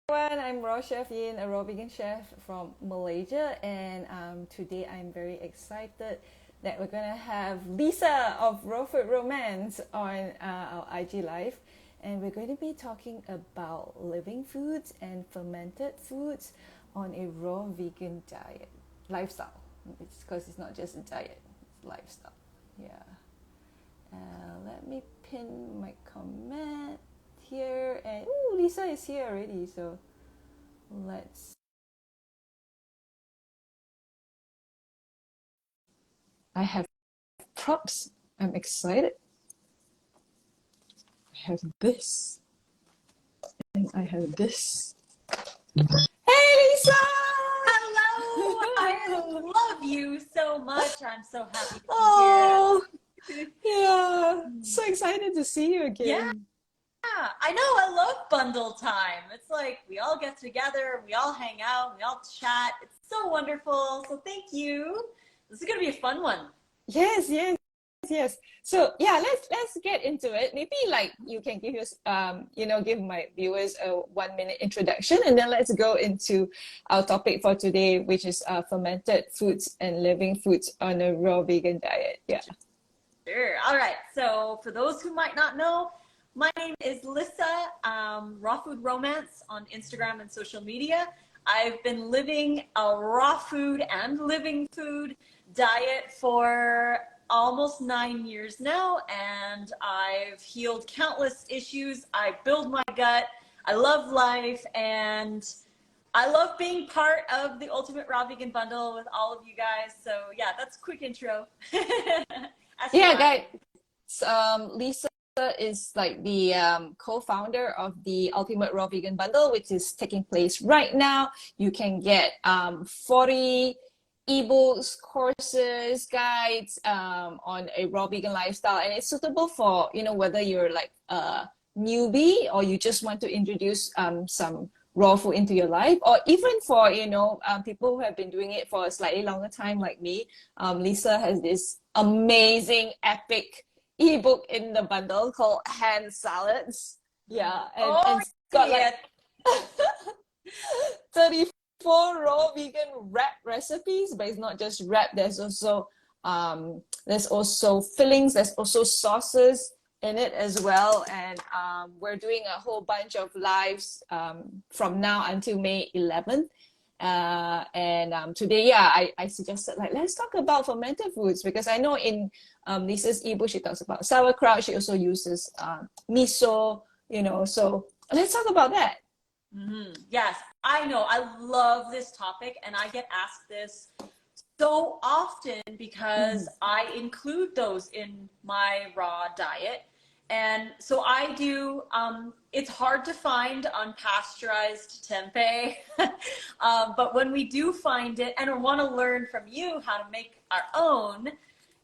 everyone, I'm raw chef Yin, a raw vegan chef from Malaysia, and today I'm very excited that we're gonna have Lisa of Raw Food Romance on our IG Live, and we're going to be talking about living foods and fermented foods on a raw vegan diet lifestyle. It's because it's not just a diet, it's lifestyle. Yeah. Let me pin my comment here, and ooh, Lisa is here already, so let's. I have props. I'm excited. I have this, and I have this. Hey, Lisa! Hello! I love you so much. I'm so happy to be Oh, here. yeah. So excited to see you Yeah, again. I know. I love bundle time. It's like we all get together, we all hang out, we all chat. It's so wonderful. So thank you. This is going to be a fun one. Yes, yes, yes. So yeah, let's get into it. Maybe like you can give us give my viewers a 1 minute introduction, and then let's go into our topic for today, which is fermented foods and living foods on a raw vegan diet. Yeah. Sure. All right. So for those who might not know, my name is Lissa, Raw Food Romance on Instagram and social media. I've been living a raw food and living food diet for almost 9 years now, and I've healed countless issues. I build my gut. I love life, and I love being part of the Ultimate Raw Vegan Bundle with all of you guys. So yeah, that's a quick intro. As to Yeah, I. guys. Lisa is like the co-founder of the Ultimate Raw Vegan Bundle, which is taking place right now. You can get 40 eBooks, courses, guides on a raw vegan lifestyle, and it's suitable for whether you're like a newbie or you just want to introduce some raw food into your life, or even for people who have been doing it for a slightly longer time like me. Lisa has this amazing epic ebook in the bundle called Hand Salads. Yeah, and Oh, it's got like yeah. 34 raw vegan wrap recipes, but it's not just wrap. There's also fillings, there's also sauces in it as well. And we're doing a whole bunch of lives from now until May 11th. Today, yeah, I suggested like let's talk about fermented foods, because I know in Lisa's ebook she talks about sauerkraut. She also uses miso, so let's talk about that. Yes, I know. I love this topic, and I get asked this so often because Mhm. I include those in my raw diet. And so I do, it's hard to find unpasteurized tempeh. But when we do find it and want to learn from you how to make our own,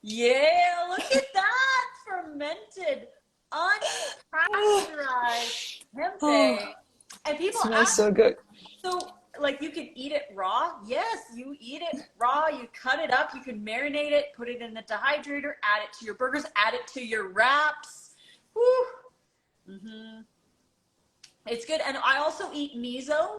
yeah, look at that fermented, unpasteurized Oh, tempeh. And it people smells ask, so good. so, like, you can eat it raw? Yes, you eat it raw. You cut it up. You can marinate it, put it in the dehydrator, add it to your burgers, add it to your wraps. Whew. It's good. And I also eat miso,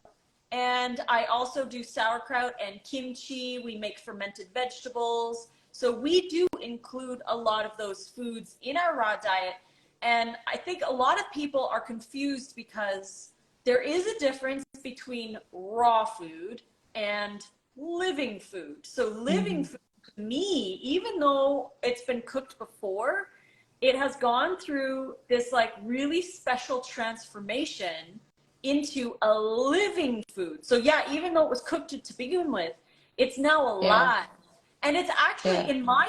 and I also do sauerkraut and kimchi. We make fermented vegetables. So we do include a lot of those foods in our raw diet. And I think a lot of people are confused because there is a difference between raw food and living food. So living Mhm. food to me, even though it's been cooked before, it has gone through this like really special transformation into a living food. So yeah, even though it was cooked to begin with, it's now Yeah, alive. And it's actually, yeah. in my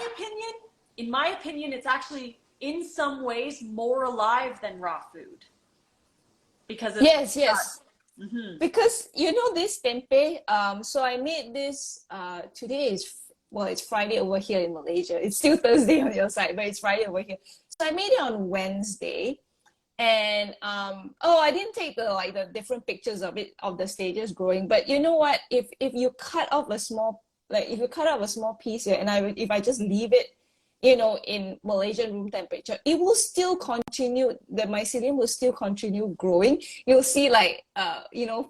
opinion, it's actually in some ways more alive than raw food because it's Yes, got, yes. Because this tempeh, so I made this today is well, it's Friday over here in Malaysia. It's still Thursday on your side, but it's Friday over here. So I made it on Wednesday. And oh, I didn't take the different pictures of it, of the stages growing, but you know what, if you cut off a small, like if you cut off a small piece here, and if I just leave it in Malaysian room temperature, it will still continue, the mycelium will still continue growing. You'll see like,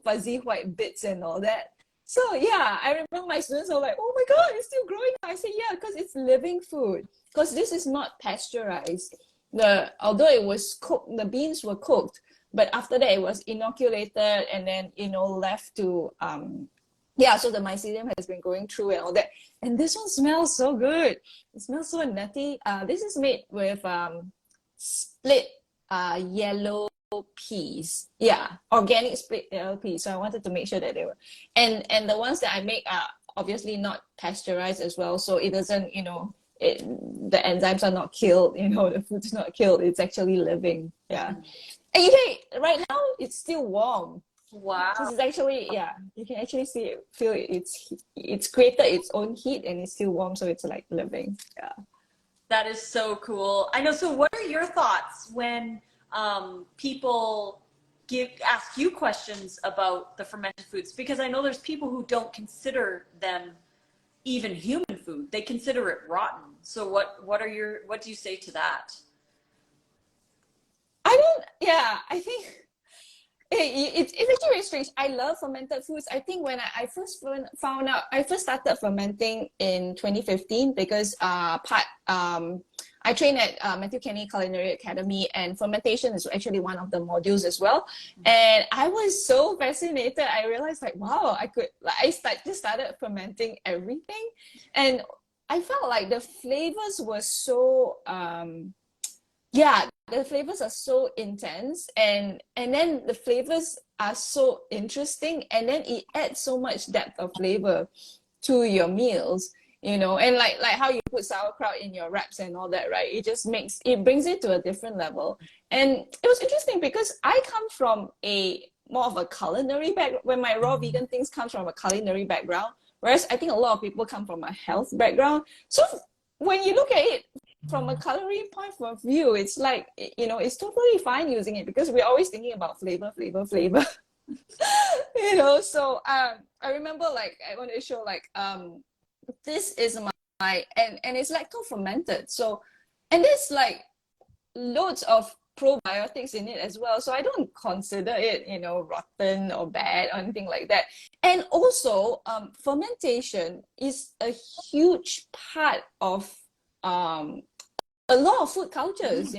fuzzy white bits and all that. So yeah, I remember my students are like, oh my God, it's still growing. I say, yeah, because it's living food. Because this is not pasteurized. Although it was cooked, the beans were cooked, but after that it was inoculated and then, left to, so the mycelium has been going through and all that. And this one smells so good. It smells so nutty. This is made with split yellow peas. Yeah, organic split yellow peas. So I wanted to make sure that they were. And the ones that I make are obviously not pasteurized as well. So it doesn't, the enzymes are not killed, the food's not killed. It's actually living. Yeah. And you can, right now, it's still warm. Wow. This is actually, you can actually feel it. It's created its own heat and it's still warm, so it's like living. Yeah. That is so cool. I know. So what are your thoughts when people ask you questions about the fermented foods? Because I know there's people who don't consider them even human food. They consider it rotten. So what do you say to that? I think it's actually very strange. I love fermented foods. I think when I first found out, I first started fermenting in 2015 because I trained at Matthew Kenny Culinary Academy, and fermentation is actually one of the modules as well. And I was so fascinated. I realized like, wow, I just started fermenting everything, and I felt like the flavors were so the flavors are so intense, and then the flavors are so interesting, and then it adds so much depth of flavor to your meals, and like how you put sauerkraut in your wraps and all that, right? It brings it to a different level. And it was interesting because I come from more of a culinary background. When my raw vegan things comes from a culinary background, whereas I think a lot of people come from a health background. So when you look at it from a culinary point of view, it's like, it's totally fine using it because we're always thinking about flavor. So I remember like, I want to show like, this is and it's lactose fermented. So, and there's like loads of probiotics in it as well. So I don't consider it, rotten or bad or anything like that. And also, fermentation is a huge part of a lot of food cultures,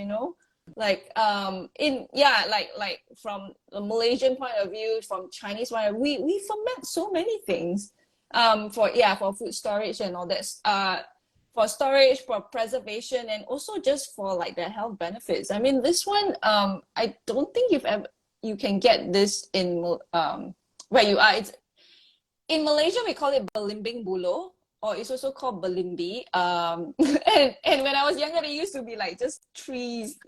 like like from the Malaysian point of view, from Chinese point of view, we ferment so many things for food storage and all that, for storage, for preservation, and also just for like the health benefits. I mean, this one, I don't think you can get this in where you are. It's in Malaysia, we call it belimbing bulo, or it's also called belimbi. And when I was younger, they used to be like just trees,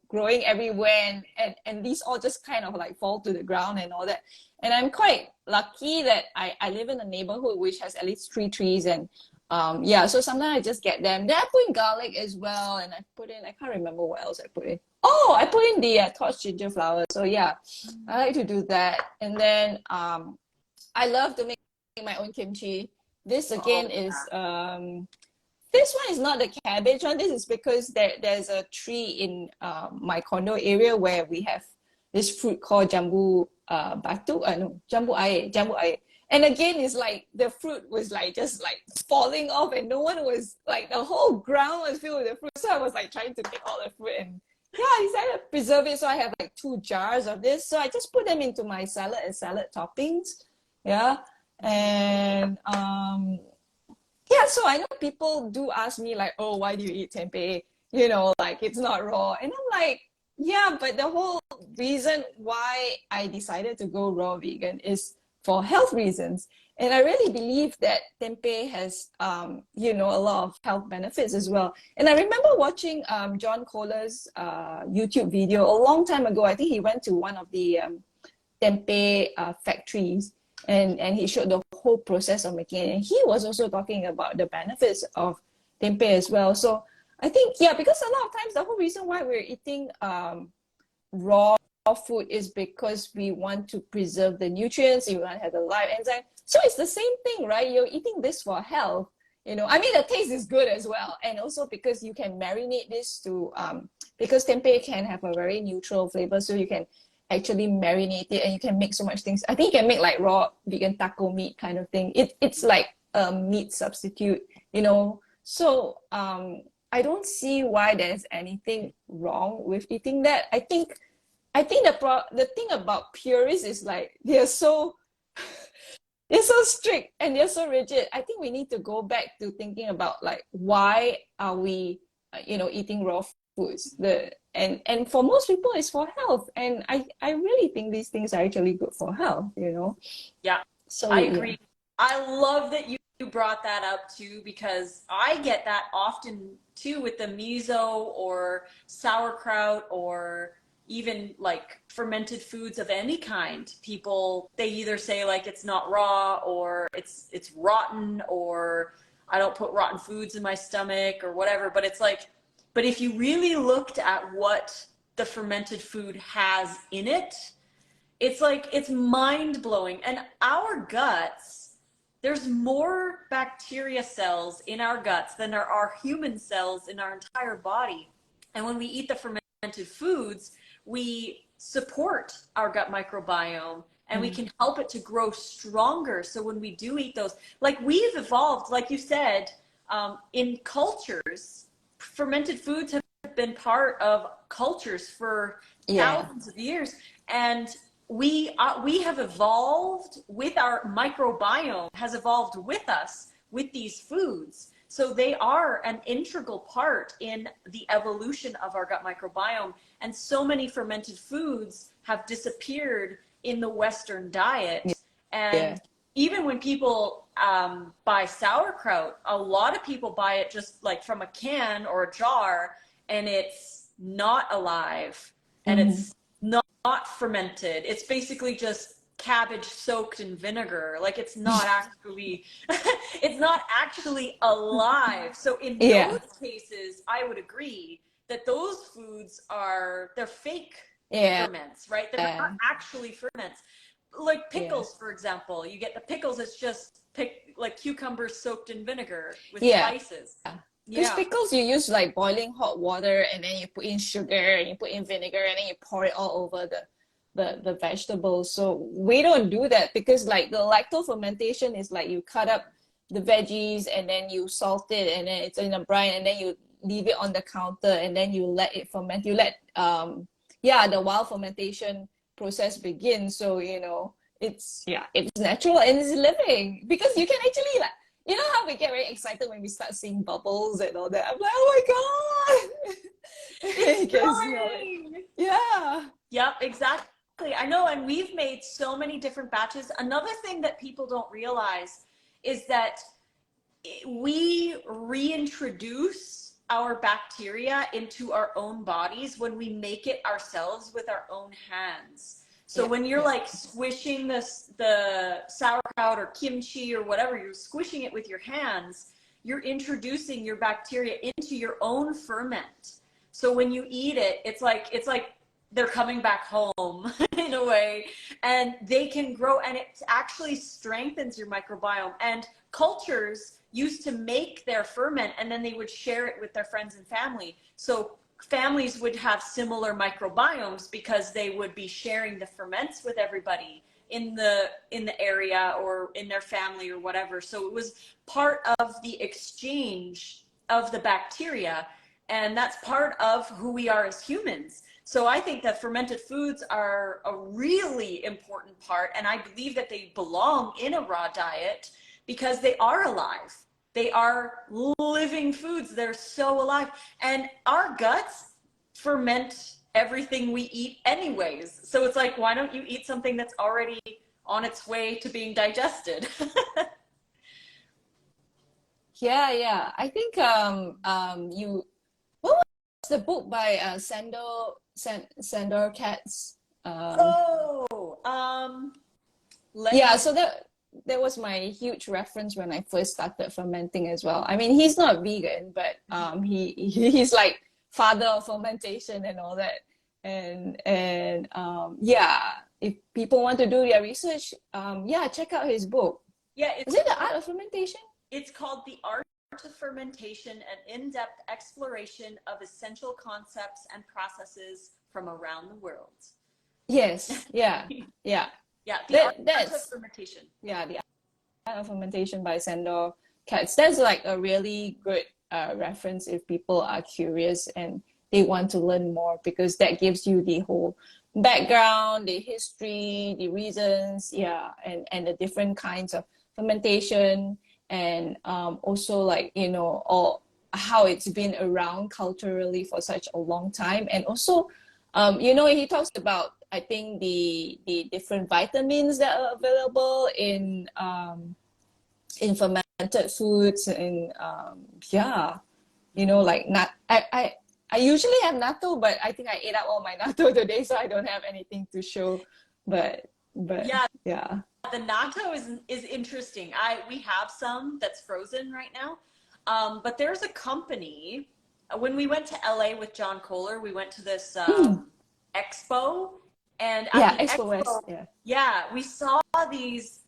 growing everywhere, and these all just kind of like fall to the ground and all that. And I'm quite lucky that I live in a neighborhood which has at least 3 trees, and so sometimes I just get them. Then I put in garlic as well, and I can't remember what else I put in. Oh, I put in the torched ginger flower. So yeah, I like to do that. And then I love to make my own kimchi. This again is this one is not the cabbage one. This is because there's a tree in my condo area where we have this fruit called jambu jambu aye. And again, it's like the fruit was like just like falling off, and no one was like, the whole ground was filled with the fruit. So I was like trying to take all the fruit, and I decided to preserve it. So I have like 2 jars of this. So I just put them into my salad and salad toppings. Yeah. And so I know people do ask me like, oh, why do you eat tempeh? Like it's not raw. And I'm like, yeah, but the whole reason why I decided to go raw vegan is for health reasons. And I really believe that tempeh has, a lot of health benefits as well. And I remember watching John Kohler's YouTube video a long time ago. I think he went to one of the tempeh factories, and he showed the whole process of making it. And he was also talking about the benefits of tempeh as well. So I think, because a lot of times the whole reason why we're eating raw food is because we want to preserve the nutrients, we want to have the live enzyme. So it's the same thing, right? You're eating this for health. You know, I mean, the taste is good as well. And also because you can marinate this to, because tempeh can have a very neutral flavor. So you can actually marinate it and you can make so much things. I think you can make like raw vegan taco meat kind of thing. It's like a meat substitute, you know. So I don't see why there's anything wrong with eating that. I think the thing about purists is like they're so strict and they're so rigid. I think we need to go back to thinking about like why are we eating raw foods. And for most people it's for health, and I really think these things are actually good for health, you know. Yeah, So I yeah. agree. I love that you brought that up too, because I get that often too with the miso or sauerkraut or even like fermented foods of any kind. People, they either say like it's not raw or it's rotten, or I don't put rotten foods in my stomach or whatever, but it's like, but if you really looked at what the fermented food has in it, it's like, it's mind blowing. And our guts, there's more bacteria cells in our guts than there are human cells in our entire body. And when we eat the fermented foods, we support our gut microbiome and we can help it to grow stronger. So when we do eat those, like we've evolved, like you said, in cultures, fermented foods have been part of cultures for thousands of years. And we have evolved with our microbiome, has evolved with us with these foods. So they are an integral part in the evolution of our gut microbiome. And so many fermented foods have disappeared in the Western diet. And even when people buy sauerkraut, a lot of people buy it just like from a can or a jar, and it's not alive and it's not fermented. It's basically just cabbage soaked in vinegar. Like it's not actually, it's not actually alive. So in those cases, I would agree that those foods they're fake ferments, right? They're not actually ferments. Like pickles, for example, you get the pickles, it's just like cucumbers soaked in vinegar with spices. Because pickles, you use like boiling hot water and then you put in sugar and you put in vinegar and then you pour it all over the vegetables. So we don't do that because like the lacto fermentation is like you cut up the veggies and then you salt it and then it's in a brine and then you leave it on the counter and then you let it ferment. You let the wild fermentation process begin. So you know it's natural and it's living, because you can actually like, you know how we get very excited when we start seeing bubbles and all that. I'm like, oh my god, it's growing. Yeah. Yep, exactly. I know, and we've made so many different batches. Another thing that people don't realize is that we reintroduce our bacteria into our own bodies when we make it ourselves with our own hands. So when you're like squishing the sauerkraut or kimchi or whatever, you're squishing it with your hands, you're introducing your bacteria into your own ferment. So when you eat it, it's like they're coming back home in a way, and they can grow, and it actually strengthens your microbiome. And cultures used to make their ferment and then they would share it with their friends and family. So families would have similar microbiomes because they would be sharing the ferments with everybody in the area or in their family or whatever. So it was part of the exchange of the bacteria, and that's part of who we are as humans. So I think that fermented foods are a really important part, and I believe that they belong in a raw diet because they are alive. They are living foods. They're so alive. And our guts ferment everything we eat anyways. So it's like, why don't you eat something that's already on its way to being digested? I think what was the book by Sandor Katz? So that was my huge reference when I first started fermenting as well. I mean, he's not vegan, but he's like father of fermentation and all that. And if people want to do their research, check out his book. Yeah, is it The Art of Fermentation? It's called The Art of fermentation, an in-depth exploration of essential concepts and processes from around the world. Yes, yeah, yeah. Yeah, the art of That's fermentation. yeah, the art of fermentation by Sandor Katz. That's like a really good reference if people are curious and they want to learn more, because that gives you the whole background, the history, the reasons, yeah, and the different kinds of fermentation, and also like, you know, all how it's been around culturally for such a long time. And also you know, he talks about, I think, the different vitamins that are available in fermented foods, and yeah, you know, like I usually have natto, but I think I ate up all my natto today, so I don't have anything to show. But Yeah, yeah. the natto is interesting. We have some that's frozen right now, but there's a company. When we went to LA with John Kohler, we went to this expo, and at Yeah, the Expo expo, West, yeah. yeah, we saw these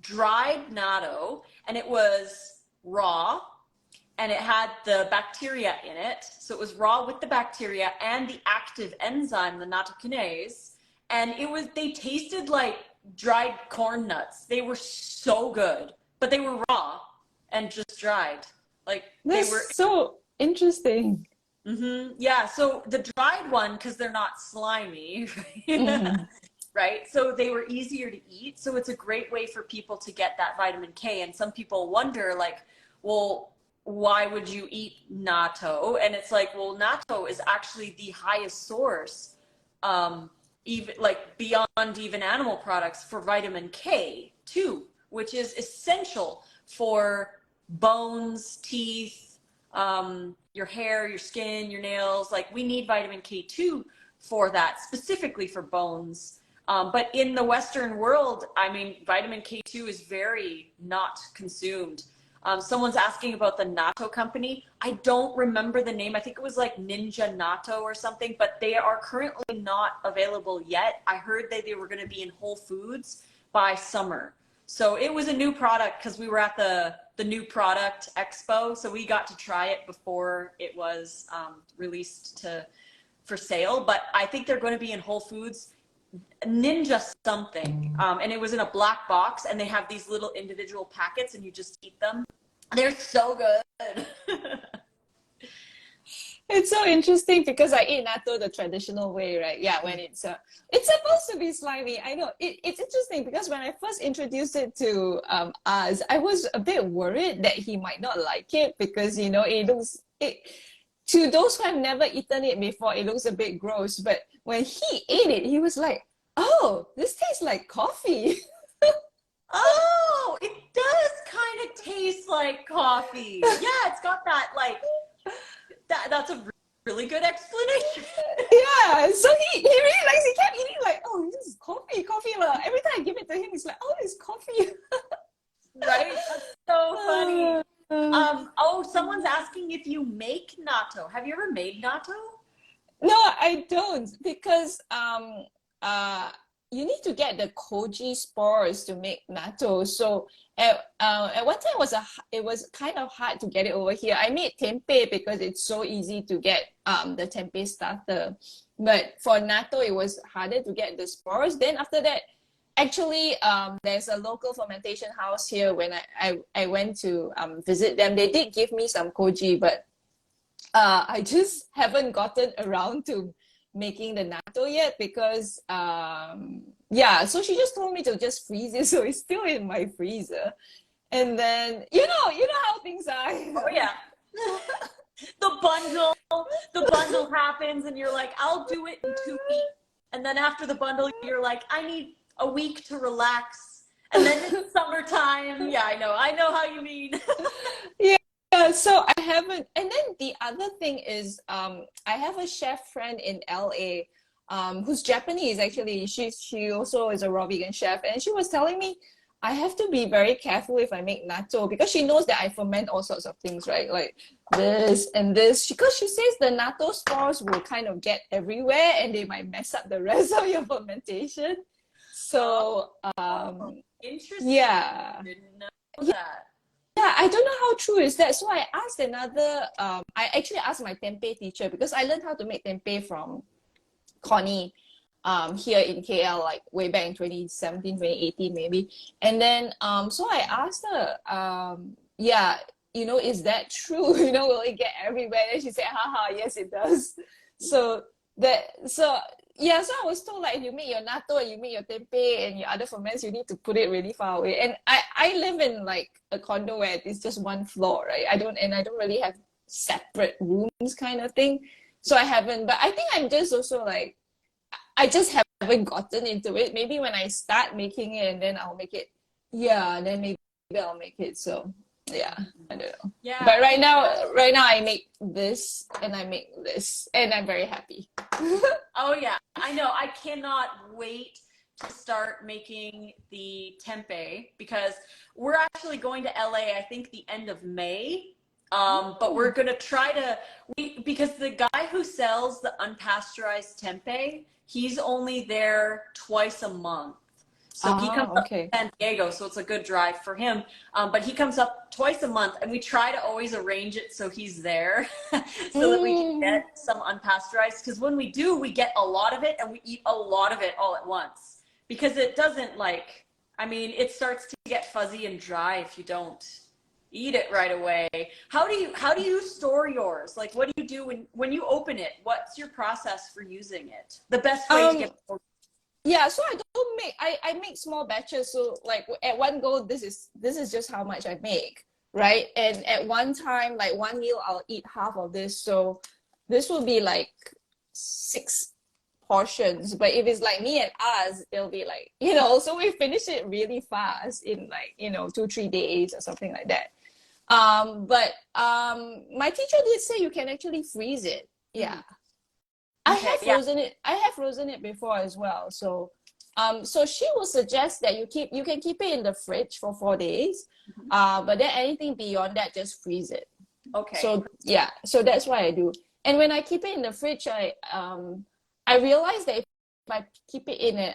dried natto, and it was raw, and it had the bacteria in it. So it was raw with the bacteria and the active enzyme, the nattokinase, and they tasted like dried corn nuts. They were so good, but they were raw and just dried. Like they were. That's so interesting. Yeah, so the dried one, because they're not slimy, right? So they were easier to eat. So it's a great way for people to get that vitamin K. And some people wonder, like, well, why would you eat natto? And it's like, well, natto is actually the highest source, even like beyond even animal products, for vitamin K too, which is essential for bones, teeth, your hair, your skin, your nails. Like, we need vitamin K2 for that, specifically for bones. But in the Western world, I mean, vitamin K2 is very not consumed. Someone's asking about the natto company. I don't remember the name. I think it was like Ninja Natto or something, but they are currently not available yet. I heard that they were going to be in Whole Foods by summer. So it was a new product because we were at the new product expo. So we got to try it before it was released for sale. But I think they're going to be in Whole Foods, Ninja something. And it was in a black box, and they have these little individual packets, and you just eat them. They're so good. It's so interesting because I eat natto the traditional way, right? Yeah, when it's supposed to be slimy. I know it's interesting because when I first introduced it to us, I was a bit worried that he might not like it because, you know, to those who have never eaten it before, it looks a bit gross. But when he ate it, he was like, "Oh, this tastes like coffee." Oh, it does kind of taste like coffee. Yeah, it's got that like. That's a really good explanation. Yeah, so he really likes. He kept eating like, "Oh, this is coffee. Every time I give it to him, he's like, "Oh, it's coffee." Right? That's so funny. Oh, someone's asking if you make natto. Have you ever made natto? No, I don't, because you need to get the koji spores to make natto. So at one time it was kind of hard to get it over here. I made tempeh because it's so easy to get the tempeh starter. But for natto, it was harder to get the spores. Then after that, actually, there's a local fermentation house here. When I went to visit them, they did give me some koji, but I just haven't gotten around to making the natto yet because yeah, so she just told me to just freeze it, so it's still in my freezer. And then you know how things are. Oh yeah. the bundle happens, and you're like, I'll do it in 2 weeks. And then after the bundle, you're like, I need a week to relax. And then it's summertime. Yeah, I know how you mean. Yeah, so I haven't. And then the other thing is, I have a chef friend in LA, who's Japanese actually. She also is a raw vegan chef, and she was telling me I have to be very careful if I make natto because she knows that I ferment all sorts of things, right? Like this and this. Because she says the natto spores will kind of get everywhere, and they might mess up the rest of your fermentation. So Interesting. yeah. Didn't know that. I don't know how true is that. So I asked another, I actually asked my tempeh teacher because I learned how to make tempeh from Connie here in KL, like way back in 2017, 2018 maybe. And then, so I asked her, yeah, you know, is that true? You know, will it get everywhere? And she said, haha, yes, it does. So so yeah, so I was told like if you make your natto and you make your tempeh and your other ferments, you need to put it really far away. And I live in like a condo where it's just one floor, right? I don't really have separate rooms kind of thing. So I haven't, but I think I'm just also like I just haven't gotten into it. Maybe when I start making it and then I'll make it. Yeah, then maybe I'll make it. So yeah, I don't know. Yeah. But right now I make this and I make this and I'm very happy. Oh yeah, I know. I cannot wait to start making the tempeh because we're actually going to LA, I think the end of May. But we're gonna try to because the guy who sells the unpasteurized tempeh, he's only there twice a month. So he comes up to San Diego, so it's a good drive for him. But he comes up twice a month, and we try to always arrange it so he's there so that we can get some unpasteurized. Because when we do, we get a lot of it, and we eat a lot of it all at once. Because it doesn't like, I mean, it starts to get fuzzy and dry if you don't eat it right away. How do you store yours? Like, what do you do when you open it? What's your process for using it? The best way to get it. Yeah, so I don't make I make small batches. So like at one go, this is just how much I make, right? And at one time, like one meal, I'll eat half of this. So this will be like 6 portions. But if it's like me and us, it'll be like, you know, so we finish it really fast in like, you know, 2-3 days or something like that. But my teacher did say you can actually freeze it. Yeah. I have frozen it. I have frozen it before as well. So, so she will suggest that you can keep it in the fridge for 4 days. But then anything beyond that, just freeze it. Okay. So yeah, so that's what I do. And when I keep it in the fridge, I realize that if I keep it in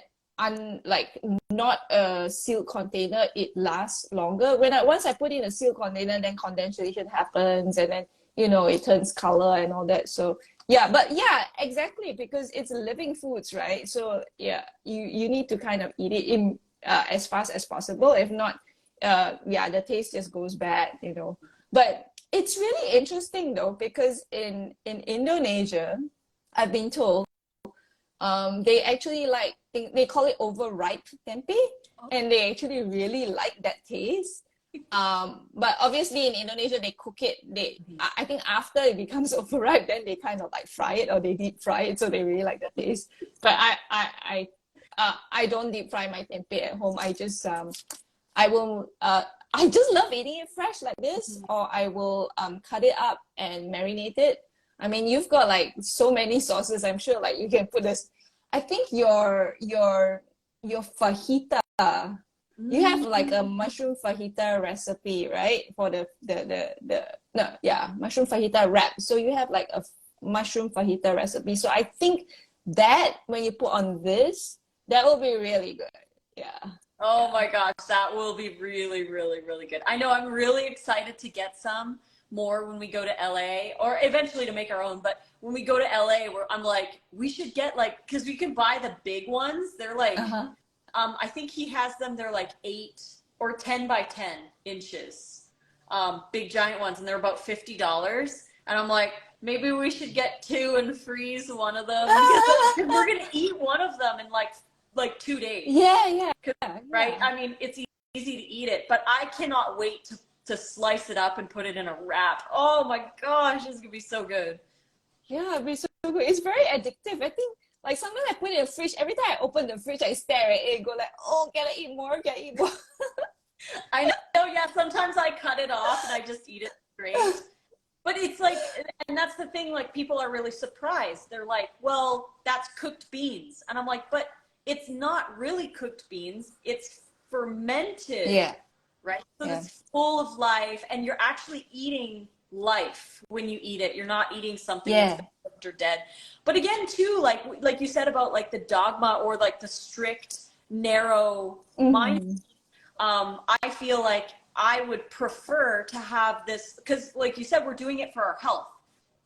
like not a sealed container, it lasts longer. Once I put in a sealed container, then condensation happens, and then you know it turns color and all that. So yeah, but yeah, exactly, because it's living foods, right? So yeah, you need to kind of eat it in as fast as possible. If not, yeah, the taste just goes bad, you know. But it's really interesting though, because in Indonesia, I've been told, they actually like they call it overripe tempeh, and they actually really like that taste. But obviously in Indonesia they cook it. I think after it becomes overripe, then they kind of like fry it or they deep fry it, so they really like the taste. But I don't deep fry my tempeh at home. I just I will I just love eating it fresh like this, or I will cut it up and marinate it. I mean, you've got like so many sauces. I'm sure like you can put this. I think your fajita. You have like a mushroom fajita recipe, right? For mushroom fajita wrap. So you have like a mushroom fajita recipe. So I think that when you put on this, that will be really good. Yeah. Oh my gosh, that will be really, really, really good. I know I'm really excited to get some more when we go to LA, or eventually to make our own. But when we go to LA, where I'm like, we should get like, because we can buy the big ones. They're like, I think he has them. They're like 8 or 10 by 10 inches, big giant ones, and they're about $50. And I'm like, maybe we should get 2 and freeze one of them because we're gonna eat one of them in like 2 days. Yeah. Right. I mean, it's easy to eat it, but I cannot wait to slice it up and put it in a wrap. Oh my gosh, this is gonna be so good. Yeah, it'd be so good. It's very addictive. I think like sometimes I put it in the fridge. Every time I open the fridge, I stare at it and go like, oh, can I eat more? Can I eat more? I know, yeah. Sometimes I cut it off and I just eat it straight. But it's like, and that's the thing, like people are really surprised. They're like, well, that's cooked beans. And I'm like, but it's not really cooked beans. It's fermented. Yeah. Right? So it's full of life, and you're actually eating life when you eat it. You're not eating something that's been cooked or dead. But again, too, like you said about like the dogma or like the strict, narrow mind. I feel like I would prefer to have this, because like you said, we're doing it for our health.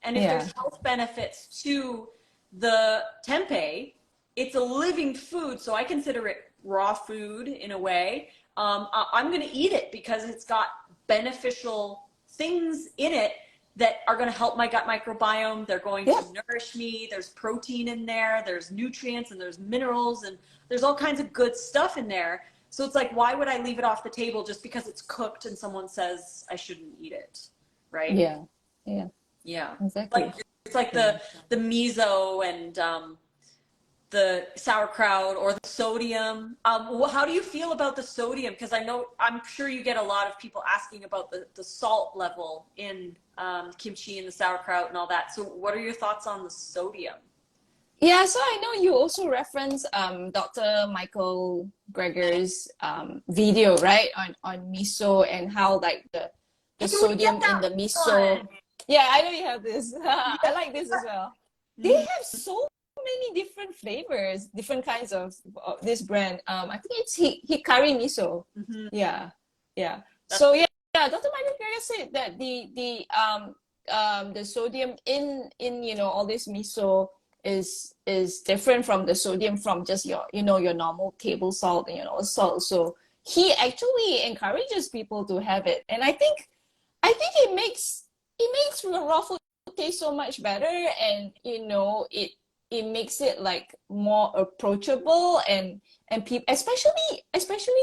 And if Yeah. there's health benefits to the tempeh, it's a living food, so I consider it raw food in a way. I'm going to eat it because it's got beneficial things in it that are going to help my gut microbiome. They're going to nourish me. There's protein in there. There's nutrients and there's minerals and there's all kinds of good stuff in there. So it's like, why would I leave it off the table just because it's cooked and someone says I shouldn't eat it, right? Yeah. Yeah. Yeah. Exactly. Like it's like the miso and the sauerkraut or the sodium. How do you feel about the sodium? Because I'm sure you get a lot of people asking about the salt level in kimchi and the sauerkraut and all that. So what are your thoughts on the sodium? Yeah, so I know you also reference Dr. Michael Greger's video, right, on miso and how like the sodium in the miso. Yeah, I know you have this. I like this as well. They have so many different flavors, different kinds of this brand. I think it's Hikari miso. Yeah, yeah. So yeah, Dr. Michael Greger said that the sodium in all this miso is different from the sodium from just your your normal table salt and salt. So he actually encourages people to have it, and I think it makes raw food taste so much better, and it makes it like more approachable, and people, especially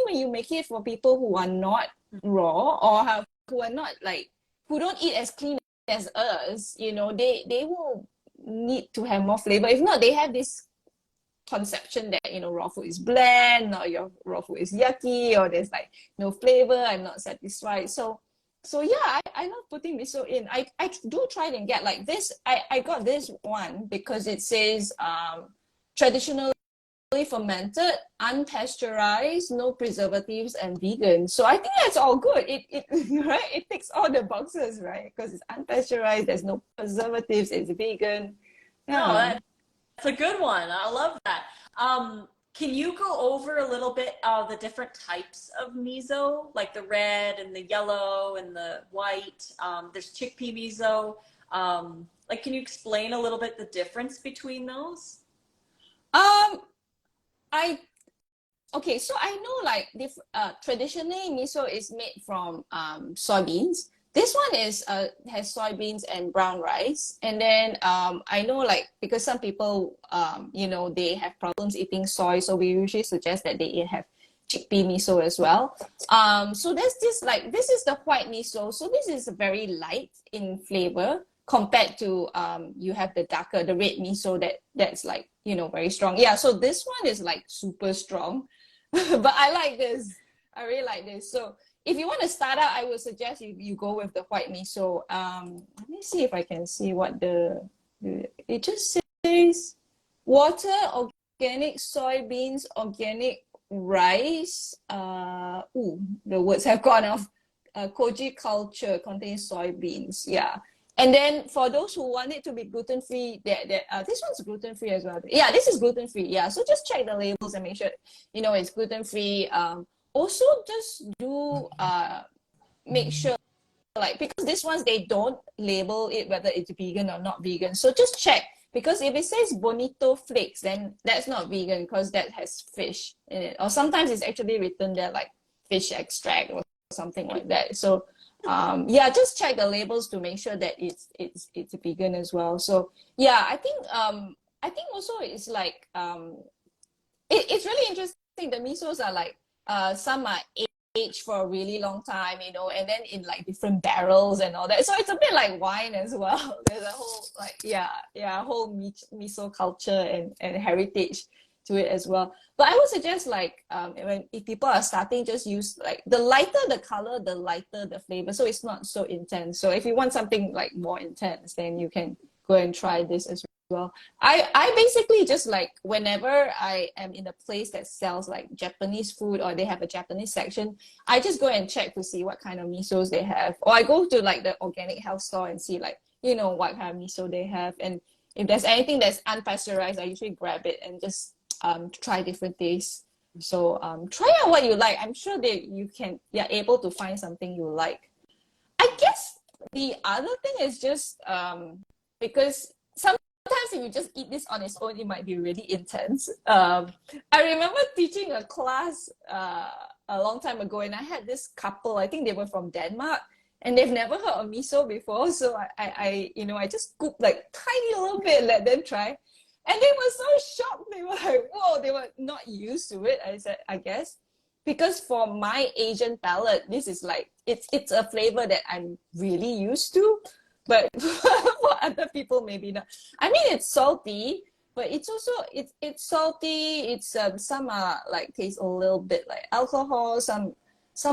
when you make it for people who are not raw or who are not who don't eat as clean as us, they will need to have more flavor. If not, they have this conception that raw food is bland, or your raw food is yucky, or there's like no flavor, I'm not satisfied. So yeah, I love putting miso in. I do try and get like this. I got this one because it says traditionally fermented, unpasteurized, no preservatives, and vegan. So I think that's all good. It right? It ticks all the boxes, right? Because it's unpasteurized, there's no preservatives, it's vegan. Yeah. No, that's a good one. I love that. Can you go over a little bit of the different types of miso, like the red and the yellow and the white? There's chickpea miso. Can you explain a little bit the difference between those? Okay, so I know traditionally miso is made from soybeans. This one is has soybeans and brown rice, and then I know because some people they have problems eating soy, so we usually suggest that they have chickpea miso as well. So there's this this is the white miso, so this is very light in flavor compared to you have the red miso that's very strong. Yeah, so this one is super strong, but I like this. I really like this. So if you want to start out, I would suggest you go with the white miso. Let me see if I can see what it just says: water, organic soybeans, organic rice. The words have gone off. Koji culture contains soybeans. Yeah. And then for those who want it to be gluten-free, this one's gluten-free as well. Yeah, this is gluten-free. Yeah, so just check the labels and make sure it's gluten-free. Also, just do make sure because these ones they don't label it whether it's vegan or not vegan. So just check, because if it says bonito flakes, then that's not vegan because that has fish in it. Or sometimes it's actually written there like fish extract or something like that. So yeah, just check the labels to make sure that it's vegan as well. So yeah, I think also it's it's really interesting. The misos are some are aged for a really long time, and then in different barrels and all that. So it's a bit like wine as well. There's a whole whole miso culture and heritage to it as well. But I would suggest if people are starting, just use the lighter the color, the lighter the flavor, so it's not so intense. So if you want something more intense, then you can go and try this as well. I basically just whenever I am in a place that sells Japanese food or they have a Japanese section, I just go and check to see what kind of misos they have, or I go to the organic health store and see what kind of miso they have, and if there's anything that's unpasteurized, I usually grab it and just try different tastes. So try out what you like. I'm sure that you're able to find something you like. I guess the other thing is just because sometimes if you just eat this on its own, it might be really intense. I remember teaching a class a long time ago, and I had this couple. I think they were from Denmark, and they've never heard of miso before. So I just scooped like tiny little bit, let them try. And they were so shocked. They were like, whoa, they were not used to it, I said, I guess. Because for my Asian palate, this is like, it's a flavor that I'm really used to. But for other people, maybe not. I mean, it's salty, but it's also, it's salty. It's, some are like, taste a little bit like alcohol. Some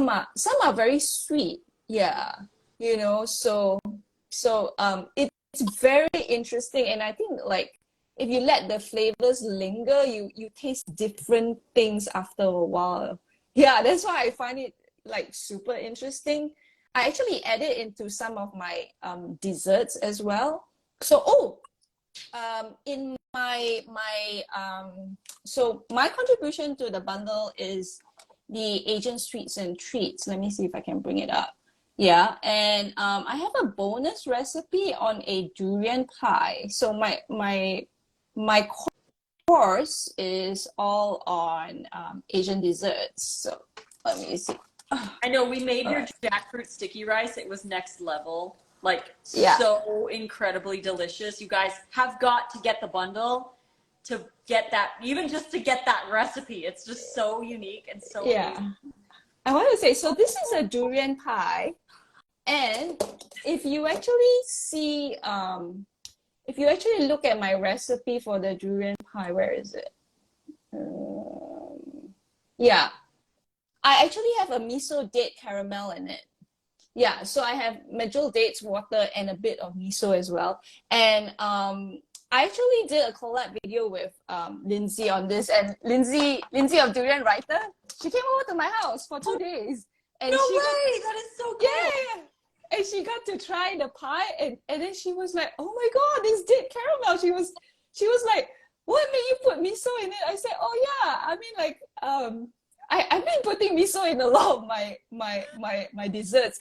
are very sweet. Yeah. It's very interesting. And I think like, if you let the flavors linger, you taste different things after a while. Yeah, that's why I find it like super interesting. I actually add it into some of my desserts as well. So in my contribution to the bundle is the Asian sweets and treats. Let me see if I can bring it up. Yeah, and I have a bonus recipe on a durian pie. So my course is all on Asian desserts. So let me see. I know we made your jackfruit sticky rice. It was next level, like so incredibly delicious. You guys have got to get the bundle to get that, even just to get that recipe. It's just so unique and so amazing. I want to say, so this is a durian pie. And if you actually see, if you actually look at my recipe for the durian pie, where is it? Yeah, I actually have a miso date caramel in it. Yeah, so I have medjool dates, water, and a bit of miso as well. And I actually did a collab video with Lindsay on this, and Lindsay of Durian Writer, she came over to my house for 2 days. And no way! That is so cool! Yeah! And she got to try the pie, and then she was like, oh my god, this date caramel. She was like, what made you put miso in it? I said, oh yeah, I mean like I've been putting miso in a lot of my desserts.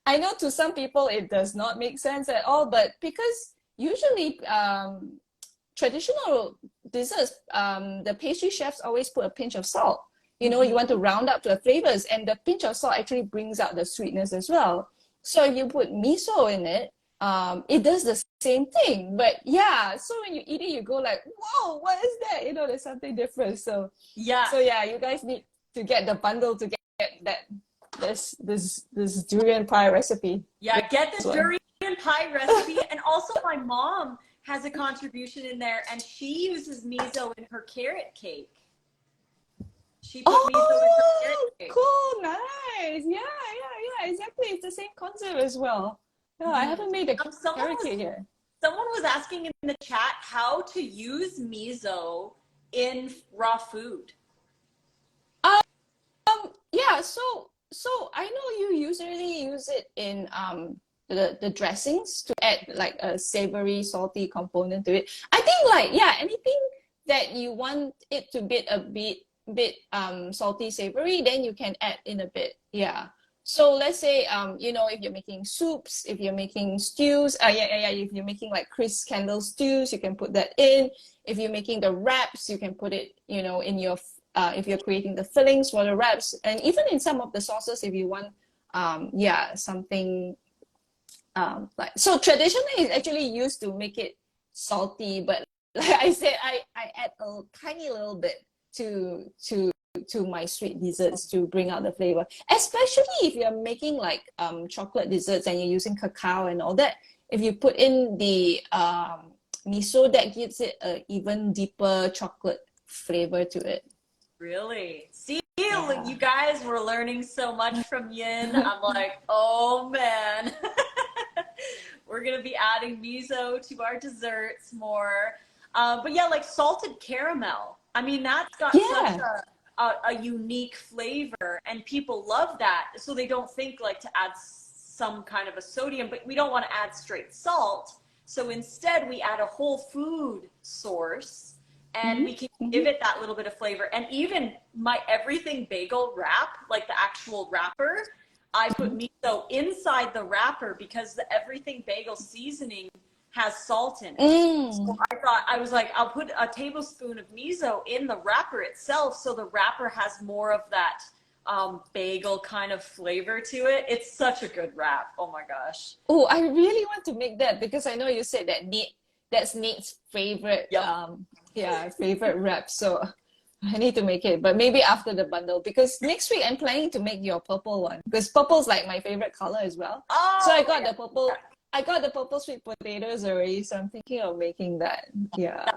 I know to some people it does not make sense at all, but because usually traditional desserts, the pastry chefs always put a pinch of salt. You want to round up to the flavors, and the pinch of salt actually brings out the sweetness as well. So if you put miso in it, it does the same thing. But yeah, so when you eat it, you go like, whoa, what is that? There's something different. So yeah, you guys need to get the bundle to get that this durian pie recipe. Yeah, get this durian pie recipe. And also my mom has a contribution in there, and she uses miso in her carrot cake. She put miso in her carrot cake. Cool, nice. Yeah, exactly. It's the same concept as well. Yeah, I haven't made a carrot cake yet. Someone was asking in the chat how to use miso in raw food. Yeah, so I know you usually use it in the dressings to add like a savory, salty component to it. I think anything that you want it to be a bit salty, savory, then you can add in a bit. Yeah. So let's say if you're making soups, if you're making stews, if you're making like crisp candle stews, you can put that in. If you're making the wraps, you can put it in your if you're creating the fillings for the wraps, and even in some of the sauces if you want something like, so traditionally it's actually used to make it salty, but like I said, I add a tiny little bit to my sweet desserts to bring out the flavor, especially if you're making like chocolate desserts and you're using cacao and all that. If you put in the miso, that gives it an even deeper chocolate flavor to it. Really? See, you guys were learning so much from Yin. I'm like, oh man. We're gonna be adding miso to our desserts more. But yeah, like salted caramel. I mean, that's got such a unique flavor, and people love that. So they don't think like to add some kind of a sodium, but we don't want to add straight salt. So instead we add a whole food source and we can give it that little bit of flavor. And even my everything bagel wrap, like the actual wrapper, I put miso inside the wrapper because the everything bagel seasoning has salt in it. So I was like, I'll put a tablespoon of miso in the wrapper itself, so the wrapper has more of that bagel kind of flavor to it. It's such a good wrap. Oh my gosh. Oh, I really want to make that because I know you said that that's Nate's favorite favorite wrap. So I need to make it, but maybe after the bundle, because next week I'm planning to make your purple one because purple's like my favorite color as well. Oh, so I got the purple. I got the purple sweet potatoes already, so I'm thinking of making that. Yeah.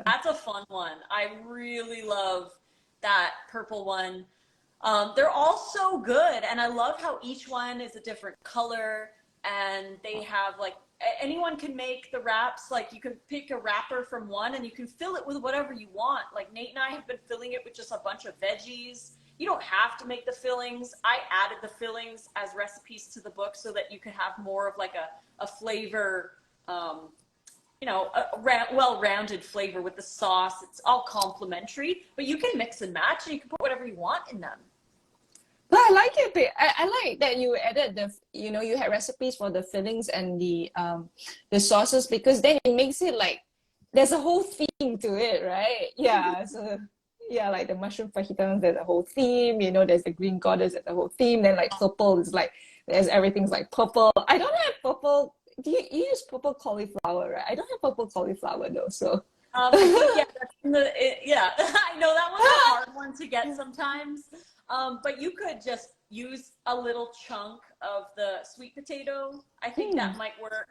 That's a fun one. I really love that purple one. They're all so good, and I love how each one is a different color, and they have like, anyone can make the wraps. Like you can pick a wrapper from one and you can fill it with whatever you want. Like Nate and I have been filling it with just a bunch of veggies. You don't have to make the fillings. I added the fillings as recipes to the book so that you could have more of like a flavor, you know, well-rounded flavor with the sauce. It's all complementary, but you can mix and match and you can put whatever you want in them. But I like it. I like that you added you had recipes for the fillings and the sauces, because then it makes it like there's a whole theme to it, right? Yeah. So yeah, like the mushroom fajitas, there's a whole theme. You know, there's the green goddess, there's a whole theme. Then like purple is like everything's like purple. I don't have purple. Do you use purple cauliflower, right? I don't have purple cauliflower though, so. Yeah, I know that one's a hard one to get sometimes. But you could just use a little chunk of the sweet potato. I think that might work.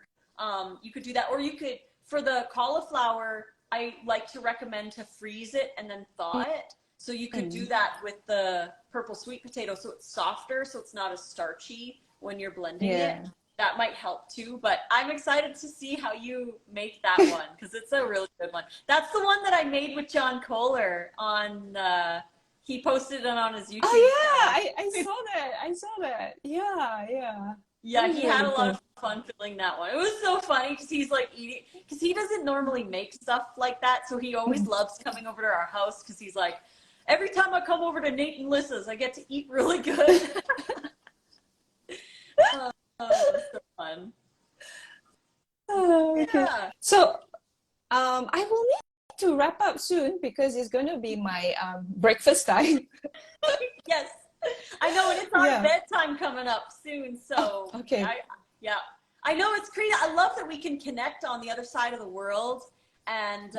You could do that, or you could, for the cauliflower, I like to recommend to freeze it and then thaw it. So you could do that with the purple sweet potato, so it's softer, so it's not as starchy when you're blending it. That might help too, but I'm excited to see how you make that one, because it's a really good one. That's the one that I made with John Kohler on, he posted it on his YouTube channel. I saw that. Yeah, he had a lot of fun filling that one. It was so funny because he's like eating, because he doesn't normally make stuff like that, so he always loves coming over to our house because he's like, every time I come over to Nate and Lissa's, I get to eat really good. It's so fun. Okay. Yeah. So I will need to wrap up soon because it's going to be my breakfast time. Yes, I know, and it's our bedtime coming up soon. So okay. I know, it's crazy. I love that we can connect on the other side of the world. And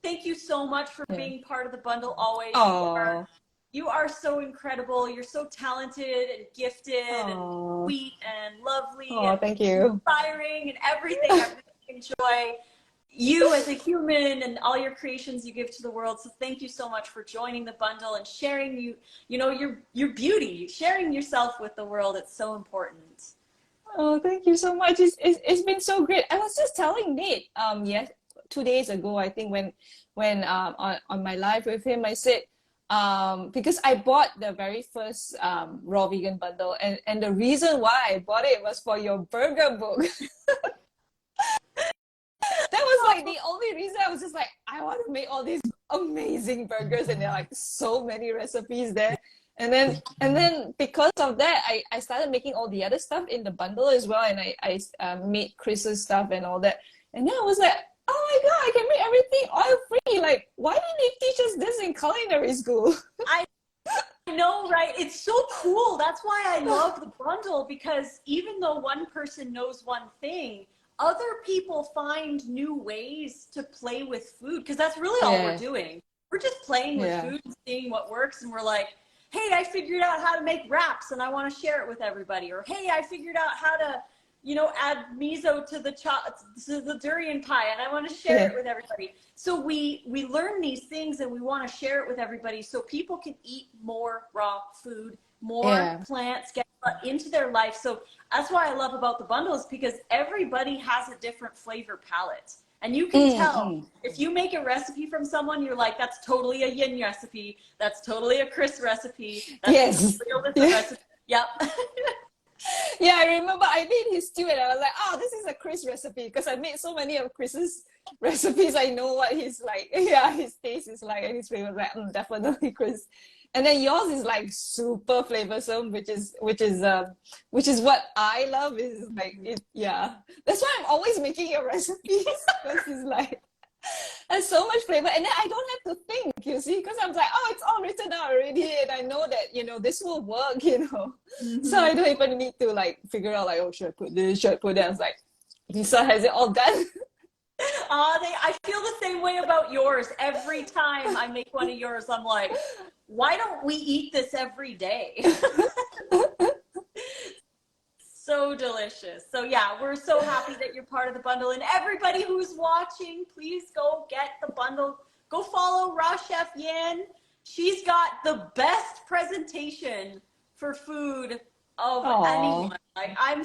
thank you so much for being part of the bundle always. You are so incredible. You're so talented and gifted and sweet and lovely and thank you. inspiring and everything. I really enjoy you as a human and all your creations you give to the world. So thank you so much for joining the bundle and sharing your beauty, sharing yourself with the world. It's so important. Oh, thank you so much. It's been so great. I was just telling Nate 2 days ago, I think, when on my live with him, I said, because I bought the very first raw vegan bundle, and the reason why I bought it was for your burger book. That was like the only reason. I was just like, I want to make all these amazing burgers, and there are like so many recipes there. And then because of that, I started making all the other stuff in the bundle as well, and I made Chris's stuff and all that. And then I was like, oh my god, I can make everything oil free. Like, why didn't they teach us this in culinary school? I know, right? It's so cool. That's why I love the bundle, because even though one person knows one thing, other people find new ways to play with food, because that's really all we're doing. We're just playing with food and seeing what works, and we're like, hey, I figured out how to make wraps and I want to share it with everybody. Or, hey, I figured out how to, add miso to the durian pie and I want to share it with everybody. So we learn these things and we want to share it with everybody so people can eat more raw food, more plants, get into their life. So that's why I love about the bundles, because everybody has a different flavor palette. And you can tell if you make a recipe from someone, you're like, that's totally a yin recipe. That's totally a Chris recipe. That's totally a Lissa recipe. Yep. Yeah, I remember I made his stew and I was like, oh, this is a Chris recipe because I made so many of Chris's recipes. I know what he's like. Yeah, his taste is like and his flavor is like, definitely Chris. And then yours is like super flavorsome, which is what I love. Is like it, yeah. That's why I'm always making your recipes because it's like there's so much flavor, and then I don't have to think, you see, because I'm like, oh, it's all written out already, and I know that this will work, so I don't even need to like figure out like, oh, should I put this, should I put that? I was like, Lisa has it all done. I feel the same way about yours. Every time I make one of yours, I'm like, why don't we eat this every day? So delicious. So yeah, we're so happy that you're part of the bundle. And everybody who's watching, please go get the bundle. Go follow Raw Chef Yan. She's got the best presentation for food of anyone. Like, I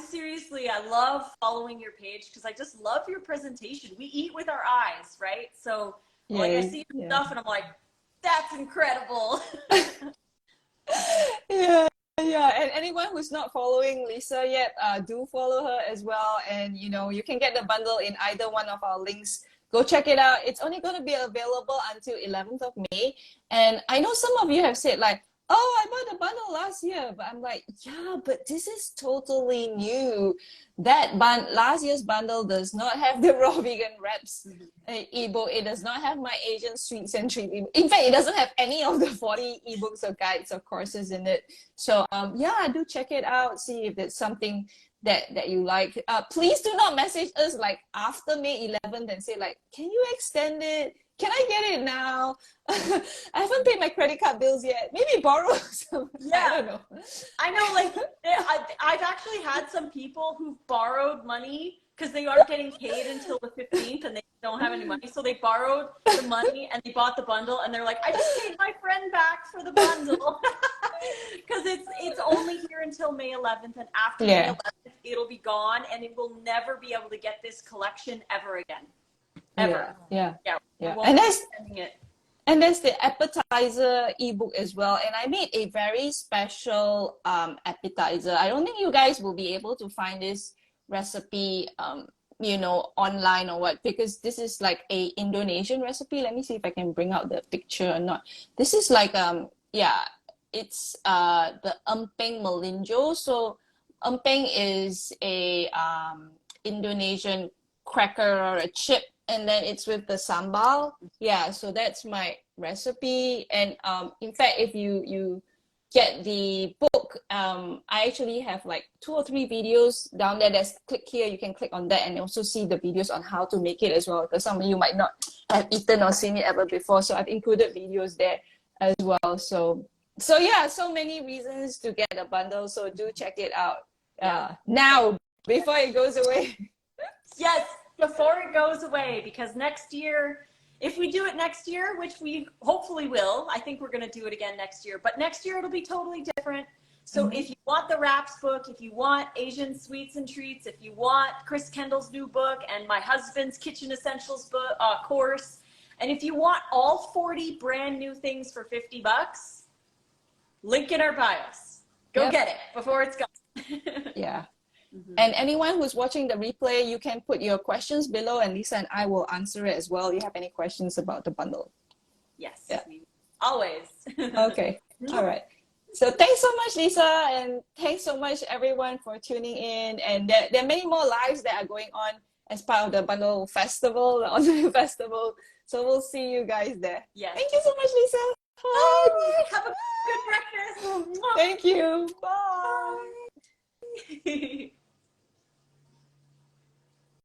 love following your page because I just love your presentation. We eat with our eyes, right? So like I see your stuff and I'm like, that's incredible. Yeah, and anyone who's not following Lisa yet, do follow her as well. And you can get the bundle in either one of our links. Go check it out. It's only going to be available until 11th of May. And I know some of you have said like, oh, I bought the bundle last year, but I'm like, yeah, but this is totally new. That last year's bundle does not have the raw vegan wraps ebook. It does not have my Asian sweets and treats. In fact, it doesn't have any of the 40 ebooks or guides or courses in it. So yeah, do check it out. See if it's something that you like. Please do not message us like after May 11th and say like, can you extend it? Can I get it now? I haven't paid my credit card bills yet. Maybe borrow some. Yeah. I don't know. I know, like, I've actually had some people who've borrowed money because they aren't getting paid until the 15th and they don't have any money. So they borrowed the money and they bought the bundle and they're like, I just paid my friend back for the bundle. Because it's only here until May 11th, and after May 11th, it'll be gone and it will never be able to get this collection ever again. Ever. Yeah. And there's the appetizer ebook as well. And I made a very special appetizer. I don't think you guys will be able to find this recipe, online or what, because this is like a Indonesian recipe. Let me see if I can bring out the picture or not. This is like, it's the emping melinjo. So emping is a Indonesian cracker or a chip, and then it's with the sambal. Yeah, so that's my recipe. And in fact, if you get the book, I actually have like 2 or 3 videos down there. There's click here, you can click on that and also see the videos on how to make it as well, because some of you might not have eaten or seen it ever before. So I've included videos there as well. So yeah, so many reasons to get a bundle. So do check it out now before it goes away. Yes, before it goes away, because next year, if we do it next year, which we hopefully will, I think we're going to do it again next year, but next year it'll be totally different. So if you want the wraps book, if you want Asian sweets and treats, if you want Chris Kendall's new book and my husband's kitchen essentials book course, and if you want all 40 brand new things for $50, link in our bios. Go get it before it's gone. Yeah. And anyone who's watching the replay, you can put your questions below and Lisa and I will answer it as well. Do you have any questions about the bundle? Yes, always. Okay, all right. So thanks so much, Lisa, and thanks so much everyone for tuning in. And there are many more lives that are going on as part of the bundle festival, the online festival. So we'll see you guys there. Yes. Thank you so much, Lisa. Bye. Have a good breakfast. Thank you. Bye.